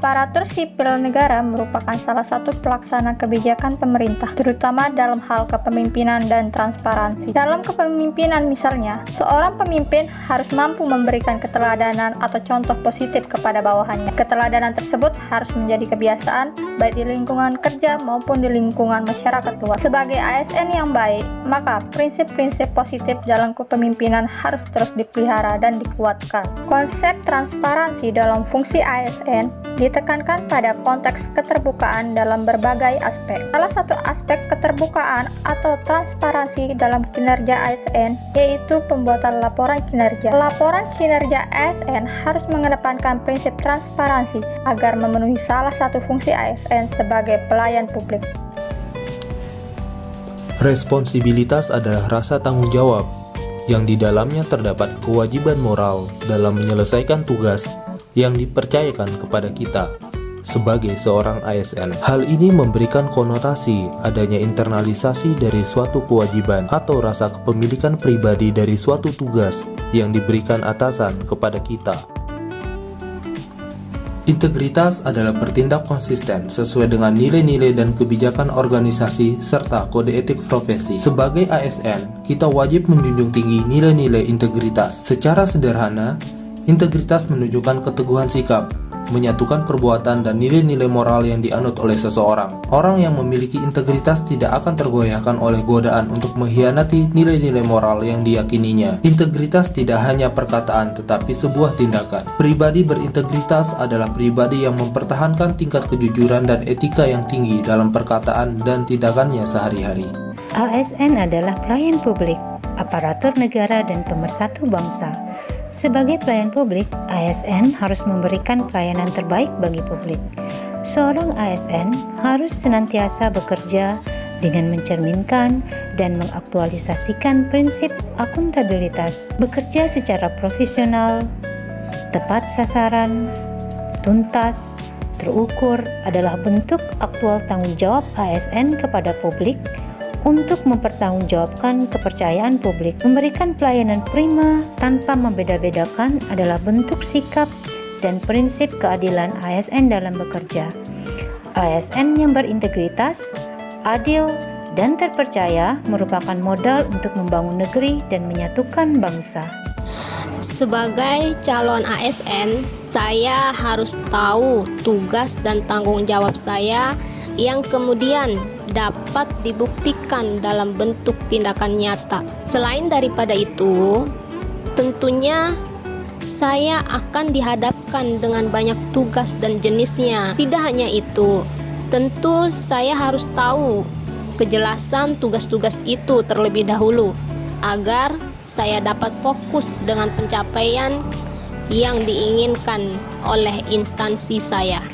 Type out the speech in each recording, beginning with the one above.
Aparatur sipil negara merupakan salah satu pelaksana kebijakan pemerintah, terutama dalam hal kepemimpinan dan transparansi. Dalam kepemimpinan misalnya, seorang pemimpin harus mampu memberikan keteladanan atau contoh positif kepada bawahannya. Keteladanan tersebut harus menjadi kebiasaan, baik di lingkungan kerja maupun di lingkungan masyarakat luas. Sebagai ASN yang baik, maka prinsip-prinsip positif dalam kepemimpinan harus terus dipelihara dan dikuatkan. Konsep transparansi dalam fungsi ASN ditekankan pada konteks keterbukaan dalam berbagai aspek. Salah satu aspek keterbukaan atau transparansi dalam kinerja ASN yaitu pembuatan laporan kinerja. Laporan kinerja ASN harus mengedepankan prinsip transparansi agar memenuhi salah satu fungsi ASN sebagai pelayan publik. Responsibilitas adalah rasa tanggung jawab yang di dalamnya terdapat kewajiban moral dalam menyelesaikan tugas yang dipercayakan kepada kita sebagai seorang ASN. Hal ini memberikan konotasi adanya internalisasi dari suatu kewajiban atau rasa kepemilikan pribadi dari suatu tugas yang diberikan atasan kepada kita. Integritas adalah bertindak konsisten sesuai dengan nilai-nilai dan kebijakan organisasi serta kode etik profesi. Sebagai ASN, kita wajib menjunjung tinggi nilai-nilai integritas. Secara sederhana, integritas menunjukkan keteguhan sikap, menyatukan perbuatan dan nilai-nilai moral yang dianut oleh seseorang. Orang yang memiliki integritas tidak akan tergoyahkan oleh godaan untuk mengkhianati nilai-nilai moral yang diyakininya. Integritas tidak hanya perkataan tetapi sebuah tindakan. Pribadi berintegritas adalah pribadi yang mempertahankan tingkat kejujuran dan etika yang tinggi dalam perkataan dan tindakannya sehari-hari. ASN adalah pelayan publik, aparatur negara dan pemersatu bangsa. Sebagai pelayan publik, ASN harus memberikan pelayanan terbaik bagi publik. Seorang ASN harus senantiasa bekerja dengan mencerminkan dan mengaktualisasikan prinsip akuntabilitas, bekerja secara profesional, tepat sasaran, tuntas, terukur adalah bentuk aktual tanggung jawab ASN kepada publik untuk mempertanggungjawabkan kepercayaan publik. Memberikan pelayanan prima tanpa membeda-bedakan adalah bentuk sikap dan prinsip keadilan ASN dalam bekerja. ASN yang berintegritas, adil, dan terpercaya merupakan modal untuk membangun negeri dan menyatukan bangsa. Sebagai calon ASN, saya harus tahu tugas dan tanggung jawab saya yang kemudian dapat dibuktikan dalam bentuk tindakan nyata. Selain daripada itu, tentunya saya akan dihadapkan dengan banyak tugas dan jenisnya. Tidak hanya itu, tentu saya harus tahu kejelasan tugas-tugas itu terlebih dahulu agar saya dapat fokus dengan pencapaian yang diinginkan oleh instansi saya.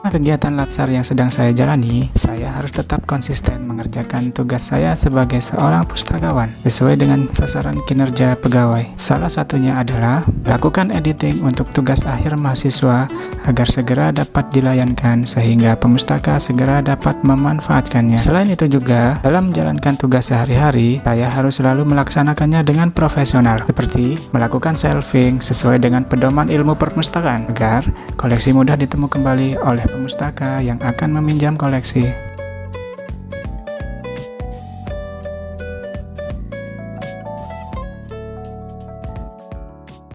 Kegiatan Latsar yang sedang saya jalani, saya harus tetap konsisten mengerjakan tugas saya sebagai seorang pustakawan sesuai dengan sasaran kinerja pegawai. Salah satunya adalah lakukan editing untuk tugas akhir mahasiswa agar segera dapat dilayangkan sehingga pemustaka segera dapat memanfaatkannya. Selain itu juga, dalam menjalankan tugas sehari-hari, saya harus selalu melaksanakannya dengan profesional, seperti melakukan shelving sesuai dengan pedoman ilmu perpustakaan agar koleksi mudah ditemu kembali oleh pemustaka yang akan meminjam koleksi.